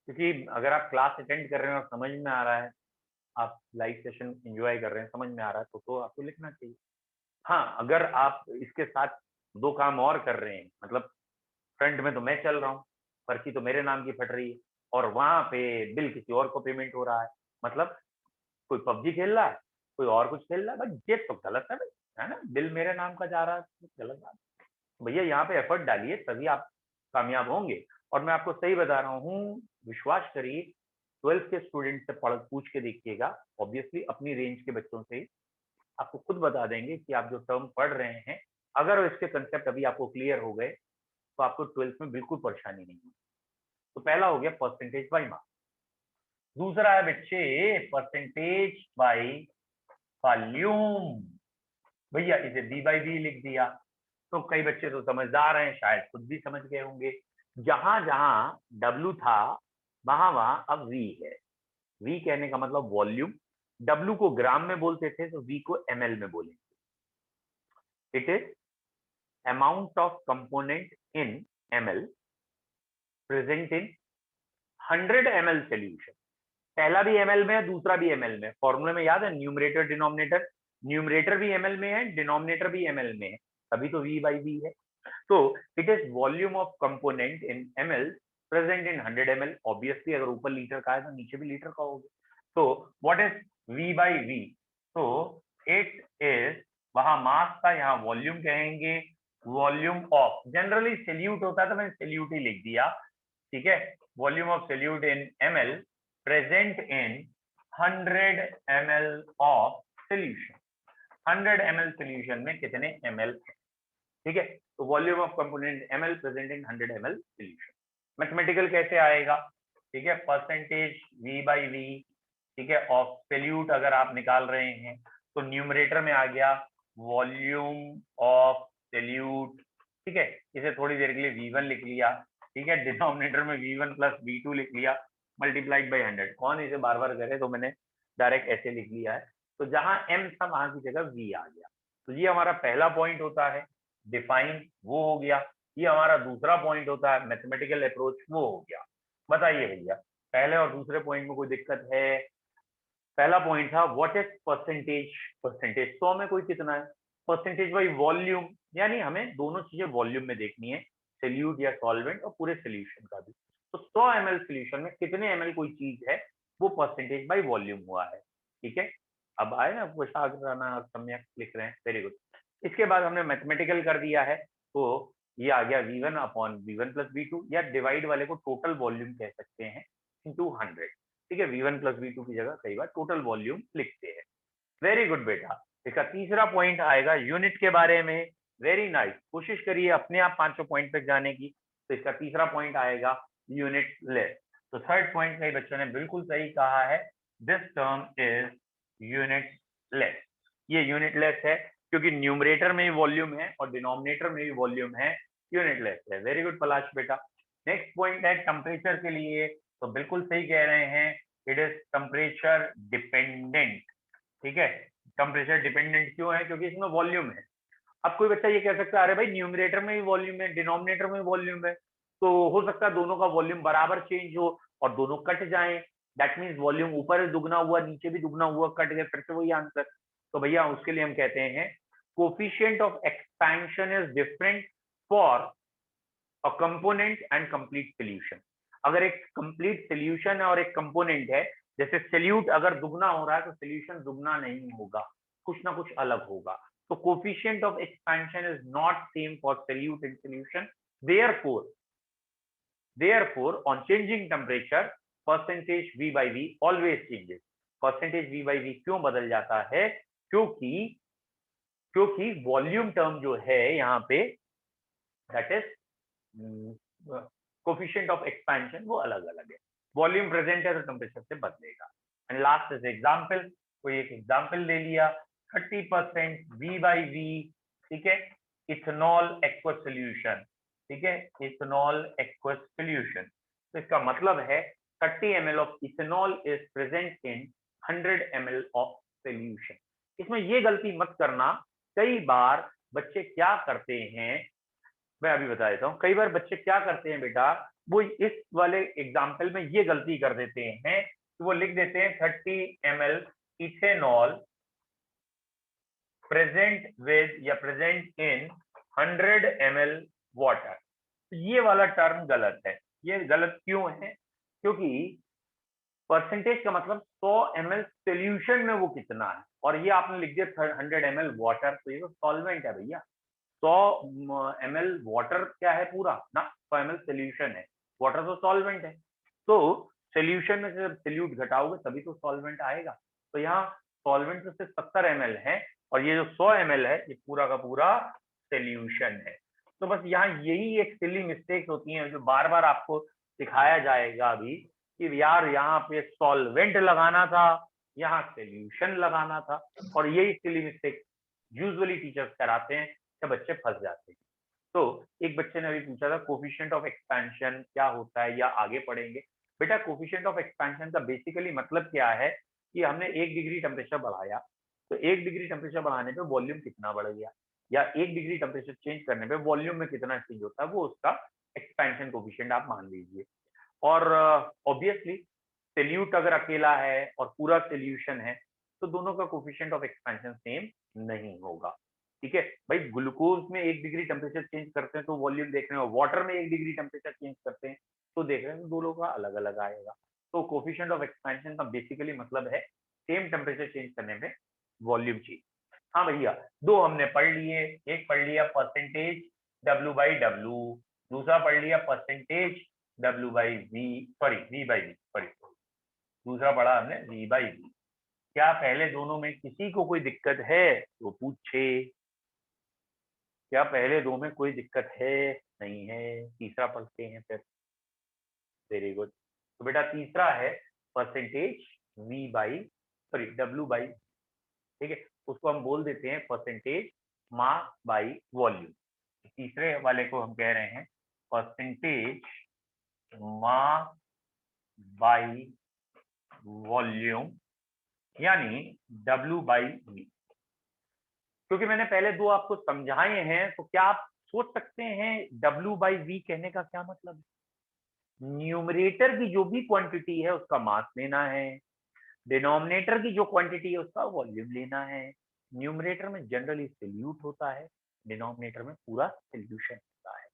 क्योंकि अगर आप क्लास अटेंड कर रहे हैं और समझ में आ रहा है, आप लाइव सेशन एंजॉय कर रहे हैं, समझ में आ रहा है, तो आपको लिखना चाहिए। हाँ, अगर आप इसके साथ 2 काम और कर रहे हैं, मतलब फ्रंट में तो मैं चल रहा हूँ, पर्ची तो मेरे नाम की फट रही है और वहां पे बिल किसी और को पेमेंट हो रहा है, मतलब कोई पबजी खेल रहा है, कोई और कुछ खेल रहा है, भाई ये तो गलत है भाई, है ना, बिल मेरे नाम का जा रहा है, तो गलत बात। भैया यहाँ पे एफर्ट डालिए तभी आप कामयाब होंगे। और मैं आपको सही बता रहा हूँ, विश्वास करिए, 12th के स्टूडेंट से पढ़ पूछ के देखिएगा, ऑब्वियसली अपनी रेंज के बच्चों से आपको खुद बता देंगे कि आप जो टर्म पढ़ रहे हैं, अगर इसके कंसेप्ट अभी आपको क्लियर हो गए तो आपको 12th में बिल्कुल परेशानी नहीं होगी। तो पहला हो गया परसेंटेज बाय मास। दूसरा है बच्चे परसेंटेज बाय वॉल्यूम। भैया इसे B/B लिख दिया। तो कई बच्चे तो समझदार हैं, शायद खुद भी समझ गए होंगे, जहां जहां W था वहां वहां अब V है। V कहने का मतलब वॉल्यूम, W को ग्राम में बोलते थे तो V को ml में बोलेंगे। It is amount of component in ml present in 100 ml solution. पहला भी ml में है, दूसरा भी ml में, फॉर्मूले में याद है न्यूमरेटर डिनोमिनेटर, न्यूमरेटर भी ml में है, डिनोमिनेटर भी ml में है, तभी तो V/V है। तो it is volume of component in ml present in 100 ml। Obviously अगर ऊपर लीटर का है तो नीचे भी लीटर का होगा। तो व्हाट इज V/V? तो इट इज, वहां मास था, यहाँ वॉल्यूम कहेंगे, वॉल्यूम ऑफ, जनरली सॉल्यूट होता है तो मैंने सॉल्यूट ही लिख दिया, ठीक है। Volume of solute in ml present in 100 ml of solution. 100 ml solution में कितने ml है, ठीक है। तो volume of component ml present in 100 ml solution. Mathematical कैसे आएगा, ठीक है, परसेंटेज V/V, ठीक है, ऑफ सॉल्यूट अगर आप निकाल रहे हैं तो न्यूमरेटर में आ गया वॉल्यूम ऑफ सॉल्यूट, ठीक है, इसे थोड़ी देर के लिए V1 लिख लिया, ठीक है, डिनोमिनेटर में V1 प्लस V2 लिख लिया, मल्टीप्लाइड बाई 100। कौन इसे बार बार करे, तो मैंने डायरेक्ट ऐसे लिख लिया है। तो जहां m था वहां की जगह V आ गया। तो ये हमारा पहला पॉइंट होता है, डिफाइन वो हो गया, ये हमारा दूसरा पॉइंट होता है, मैथमेटिकल अप्रोच वो हो गया। बताइए भैया, पहले और दूसरे पॉइंट में कोई दिक्कत है? पहला पॉइंट था व्हाट इज परसेंटेज। परसेंटेज 100 में कोई कितना है, परसेंटेज बाई वॉल्यूम, यानी हमें दोनों चीजें वॉल्यूम में देखनी है, सोल्यूट या सॉल्वेंट और पूरे सोल्यूशन का भी। तो 100 ml सोल्यूशन में कितने ml कोई चीज है, वो परसेंटेज बाई वॉल्यूम हुआ है। ठीक है, अब आए ना कुशाग्र सम्यक लिख रहे हैं, वेरी गुड। इसके बाद हमने मैथमेटिकल कर दिया है, तो ये आ गया V1 upon V1 plus V2, या डिवाइड वाले को टोटल वॉल्यूम कह सकते हैं, इंटू 100। ठीक है, V1 प्लस V2 की जगह कई बार टोटल वॉल्यूम लिखते हैं। वेरी गुड बेटा। इसका तीसरा पॉइंट आएगा यूनिट के बारे में। वेरी नाइस, कोशिश करिए अपने आप 500 पॉइंट तक जाने की। तो इसका तीसरा पॉइंट आएगा यूनिट लेस। तो थर्ड पॉइंट कई बच्चों ने बिल्कुल सही कहा है, this term is unit less. ये यूनिट लेस है क्योंकि न्यूमरेटर में ही वॉल्यूम है और डिनोमिनेटर में भी वॉल्यूम है, यूनिट लेस है। वेरी गुड पलाश बेटा। नेक्स्ट पॉइंट है टेम्परेचर के लिए, तो बिल्कुल सही कह रहे हैं, इट इज टेम्परेचर डिपेंडेंट। ठीक है, टेम्परेचर डिपेंडेंट क्यों है, क्योंकि इसमें वॉल्यूम है। अब कोई बच्चा ये कह सकता है अरे भाई न्यूमरेटर में भी वॉल्यूम है, डिनोमिनेटर में भी वॉल्यूम है, तो हो सकता है दोनों का वॉल्यूम बराबर चेंज हो और दोनों कट जाएं। दैट मीन्स वॉल्यूम ऊपर दुगना हुआ, नीचे भी दुगना हुआ, कट गए, फिर से वही आंसर। तो भैया उसके लिए हम कहते हैं coefficient of expansion is different for a component and complete solution. अगर एक कंप्लीट सोल्यूशन है और एक कंपोनेंट है, जैसे सोल्यूट अगर दुगना हो रहा है तो सोल्यूशन दुगना नहीं होगा, कुछ ना कुछ अलग होगा। तो coefficient of expansion is not same for solute and solution. therefore on changing temperature percentage V by V always changes। Percentage V by V क्यों बदल जाता है, क्योंकि क्योंकि वॉल्यूम टर्म जो है यहाँ पे, that is coefficient of expansion, वो अलग अलग है। वॉल्यूम प्रेजेंट है तो टेम्परेचर से बदलेगा। एंड लास्ट इज एग्जांपल, कोई एक एग्जांपल ले लिया, 30% V by V। ठीक है, इथेनॉल एक्वस सोल्यूशन। ठीक है, इथेनॉल एक्वस सोल्यूशन, तो इसका मतलब है 30 ml of ethanol is present in 100 ml of solution. इसमें ये गलती मत करना, कई बार बच्चे क्या करते हैं, मैं अभी बता देता हूँ। कई बार बच्चे क्या करते हैं बेटा, वो इस वाले एग्जाम्पल में ये गलती कर देते हैं कि वो लिख देते हैं 30 ml इथेनॉल प्रेजेंट विद या प्रेजेंट इन 100 ml वाटर। तो ये वाला टर्म गलत है। ये गलत क्यों है, क्योंकि परसेंटेज का मतलब 100 ml सोल्यूशन में वो कितना है, और ये आपने लिख दिया 100 ml वाटर, तो ये तो सॉल्वेंट है भैया। 100 ml वाटर क्या है पूरा ना, 100 ml सोल्यूशन है, वाटर तो सॉल्वेंट है। तो सोल्यूशन में से जब सोल्यूट घटाओगे तभी तो सॉल्वेंट आएगा। तो यहाँ सॉल्वेंट तो सिर्फ 70 ml है, और ये जो 100 ml है ये पूरा का पूरा सोल्यूशन है। तो बस यहाँ यही एक सिली मिस्टेक्स होती हैं जो बार बार आपको सिखाया जाएगा अभी, कि यार यहाँ पे सॉल्वेंट लगाना था, यहाँ सोल्यूशन लगाना था, और यही सिली मिस्टेक यूजुअली टीचर्स कराते हैं, तो बच्चे फंस जाते हैं। तो एक बच्चे ने अभी पूछा था कोफिशिएंट ऑफ एक्सपेंशन क्या होता है, या आगे पढ़ेंगे। बेटा कोफिशिएंट ऑफ एक्सपेंशन का बेसिकली मतलब क्या है, कि हमने 1 डिग्री टेम्परेचर बढ़ाया, तो 1 डिग्री टेम्परेचर बढ़ाने पे वॉल्यूम कितना बढ़ गया, या 1 डिग्री टेम्परेचर चेंज करने पे वॉल्यूम में कितना चेंज होता है, वो उसका एक्सपेंशन कोफिशिएंट आप मान लीजिए। और ऑब्वियसली सोल्यूट अगर अकेला है और पूरा सोल्यूशन है, तो दोनों का कोफिशिएंट ऑफ एक्सपेंशन सेम नहीं होगा। ठीक है भाई, ग्लूकोज में 1 डिग्री टेम्परेचर चेंज करते हैं तो वॉल्यूम देख रहे हो, वाटर में 1 डिग्री टेम्परेचर चेंज करते हैं तो देख रहे हैं, तो दोनों का अलग अलग आएगा। तो कोफिशिएंट ऑफ एक्सपेंशन का बेसिकली मतलब है सेम टेम्परेचर चेंज करने पे वॉल्यूम चेंज। हाँ भैया, दो हमने पढ़ लिए, एक पढ़ लिया परसेंटेज W बाई W, दूसरा पढ़ लिया percentage W by V, sorry V by V, sorry दूसरा पढ़ा हमने V बाई V। क्या पहले दोनों में किसी को कोई दिक्कत है तो पूछे, क्या पहले दो में कोई दिक्कत है, नहीं है? तीसरा पढ़ते हैं फिर। Very good. तो बेटा तीसरा है percentage V by sorry W by, ठीक है, उसको हम बोल देते हैं परसेंटेज मास बाई वॉल्यूम। तीसरे वाले को हम कह रहे हैं परसेंटेज मास बाई वॉल्यूम, यानी W बाई V। क्योंकि मैंने पहले दो आपको समझाए हैं, तो क्या आप सोच सकते हैं W/V कहने का क्या मतलब है? न्यूमरेटर की जो भी क्वांटिटी है उसका मास लेना है, डिनोमिनेटर की जो क्वांटिटी है उसका वॉल्यूम लेना है। न्यूमरेटर में जनरली सॉल्यूट होता है, डिनोमिनेटर में पूरा सॉल्यूशन होता है।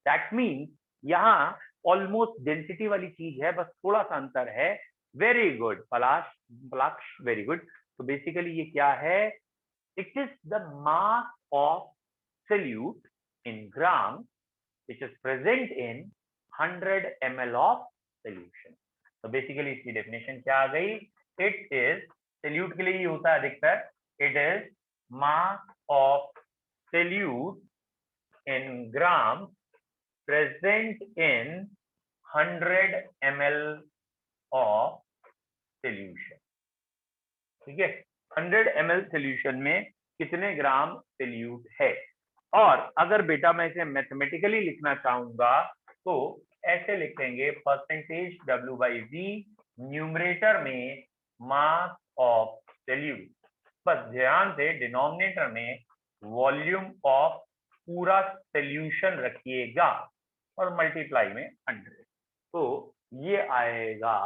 दैट मीन्स यहाँ ऑलमोस्ट डेंसिटी वाली चीज है, बस थोड़ा सा अंतर है। वेरी गुड पलाश, पलाश वेरी गुड। तो बेसिकली ये क्या है? It is the mass of solute in gram which is present in 100 ml of solution। तो बेसिकली इसकी डेफिनेशन क्या आ गई? इट इज, solute के लिए ही होता है अधिकतर, it is mass of solute in gram present in 100 ml of solution। ठीक है, 100 ml सोल्यूशन में कितने ग्राम सोल्यूट है। और अगर बेटा मैं इसे मैथमेटिकली लिखना चाहूंगा तो ऐसे लिखेंगे, परसेंटेज W/V, न्यूमरेटर में मास ऑफ सोल्यूट, बस ध्यान से डिनोमिनेटर में वॉल्यूम ऑफ पूरा सोल्यूशन रखिएगा और मल्टीप्लाई में 100। तो ये आएगा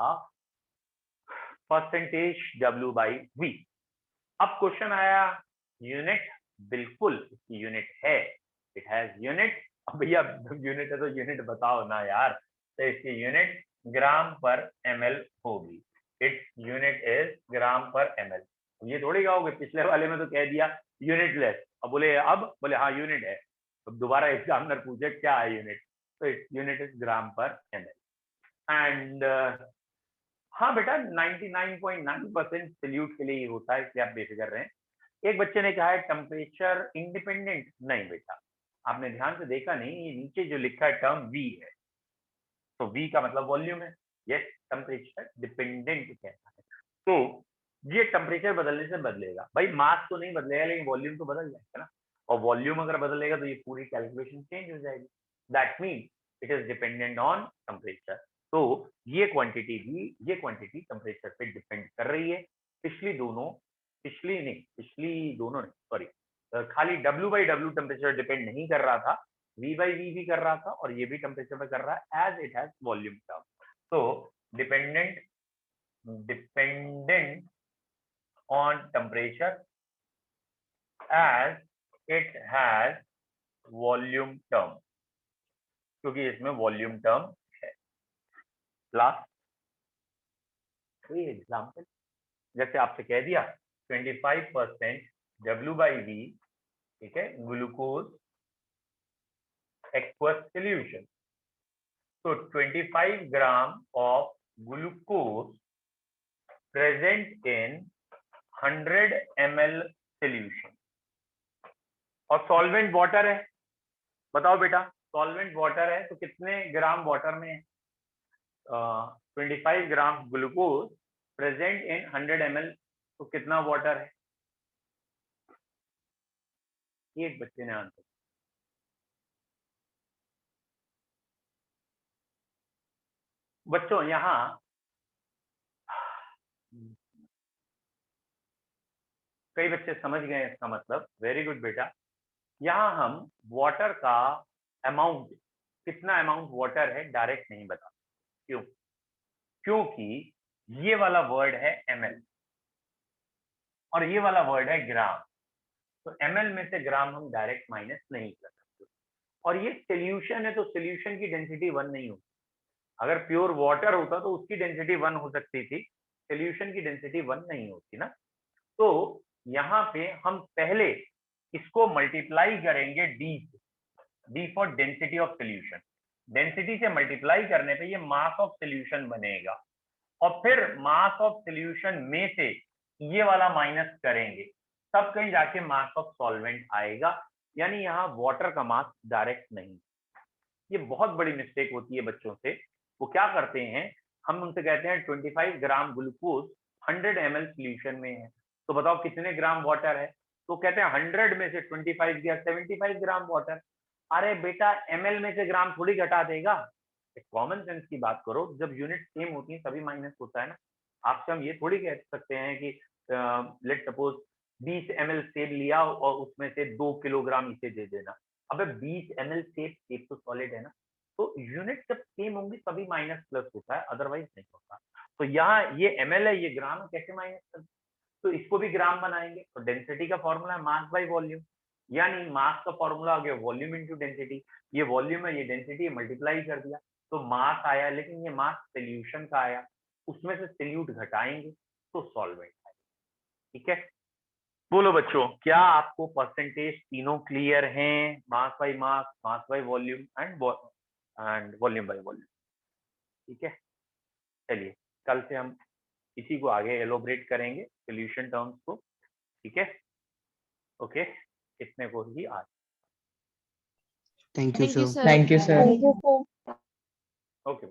परसेंटेज W/V। अब क्वेश्चन आया यूनिट, बिल्कुल इसकी यूनिट है, इट हैज यूनिट। अब भैया यूनिट है तो यूनिट बताओ ना यार। तो इसकी यूनिट ग्राम पर ml होगी, इट्स यूनिट इज ग्राम पर ml। ये थोड़ी कहोगे पिछले वाले में तो कह दिया यूनिटलेस, अब बोले हाँ यूनिट है, तो दोबारा एग्जामिनर पूछे क्या है यूनिट, तो इट्स यूनिट इज ग्राम पर ml। एंड हाँ बेटा 99.9% सल्यूट के लिए ही होता है, इसलिए आप बेफिक्र रहें। एक बच्चे ने कहा है टेम्परेचर इंडिपेंडेंट, नहीं बेटा आपने ध्यान से देखा नहीं, ये नीचे जो लिखा है टर्म V है, तो V का मतलब वॉल्यूम है। यस, टेम्परेचर डिपेंडेंट कहता है, तो ये टेम्परेचर बदलने से बदलेगा भाई, मास तो नहीं बदलेगा लेकिन वॉल्यूम तो बदल जाएगा ना, और वॉल्यूम अगर बदलेगा तो ये पूरी कैलकुलेशन चेंज हो जाएगी। That mean it is dependent on temperature. तो ये क्वांटिटी टेम्परेचर पे डिपेंड कर रही है। पिछली दोनों नहीं सॉरी, खाली W/W टेम्परेचर डिपेंड नहीं कर रहा था, V/V भी कर रहा था, और ये भी टेम्परेचर पे कर रहा है as it has volume term. तो dependent on temperature as it has volume term, क्योंकि इसमें वॉल्यूम टर्म है। लास्ट कोई एग्जाम्पल, जैसे आपसे कह दिया 25% W/V, ठीक है, ग्लूकोज एक्वस सोल्यूशन, तो 25 gram of glucose present in 100 ml solution, और सॉल्वेंट वाटर है। बताओ बेटा सॉल्वेंट वाटर है तो कितने ग्राम वाटर में 25 gram glucose present in 100 ml, तो कितना वाटर है? एक बच्चे ने आंसर, बच्चों यहाँ कई बच्चे समझ गए इसका मतलब, वेरी गुड बेटा। यहाँ हम वाटर का अमाउंट, कितना अमाउंट वाटर है डायरेक्ट नहीं बता, क्यों? क्योंकि ये वाला वर्ड है ml और ये वाला वर्ड है ग्राम, तो ml में से ग्राम हम डायरेक्ट माइनस नहीं कर सकते। और ये सोल्यूशन है तो सोल्यूशन की डेंसिटी 1 नहीं होती, अगर प्योर वाटर होता तो उसकी डेंसिटी 1 हो सकती थी, सोल्यूशन की डेंसिटी 1 नहीं होती ना। तो यहाँ पे हम पहले इसको मल्टीप्लाई करेंगे डी से, D for density of solution. Density से मल्टीप्लाई करने पे ये मास ऑफ सोल्यूशन बनेगा, और फिर मास ऑफ सोल्यूशन में से ये वाला माइनस करेंगे, तब कहीं जाके मास ऑफ सॉल्वेंट आएगा। यानी यहाँ वाटर का मास डायरेक्ट नहीं। ये बहुत बड़ी मिस्टेक होती है बच्चों से। वो क्या करते हैं, हम उनसे कहते हैं 25 ग्राम ग्लूकोज 100 ml सोल्यूशन में है, तो बताओ कितने ग्राम वाटर है? तो कहते हैं 100 में से 25 गया 75 ग्राम वाटर। अरे बेटा ml में से ग्राम थोड़ी घटा देगा, कॉमन सेंस की बात करो, जब यूनिट सेम होती है तभी माइनस होता है ना। आपसे हम ये थोड़ी कह सकते हैं कि लेट सपोज 20 ml सेब लिया और उसमें से 2 किलोग्राम इसे दे देना। अबे 20 ml सेब तो सॉलिड है ना, तो यूनिट जब सेम होंगी तभी माइनस प्लस होता है, अदरवाइज नहीं होता। तो यहाँ ये ml है, ये ग्राम है, कैसे माइनस कर, तो इसको भी ग्राम बनाएंगे। तो डेंसिटी का फॉर्मूला है मास बाय वॉल्यूम, यानी मास का फॉर्मूला आ गया वॉल्यूम इनटू डेंसिटी। ये वॉल्यूम है, ये डेंसिटी, मल्टीप्लाई कर दिया तो मास आया, लेकिन ये मास सोल्यूशन का आया, उसमें से सोल्यूट घटाएंगे तो सॉल्वेंट आएगा। ठीक है, बोलो बच्चों, क्या आपको परसेंटेज तीनों क्लियर हैं? Mass by volume and volume by volume. ठीक है, चलिए कल से हम इसी को आगे एलोबरेट करेंगे, सोल्यूशन टर्म्स को। ठीक है, ओके, इतने को ही आज। Thank you, Thank you, sir. sir. Thank you, sir. Thank you, sir. Okay.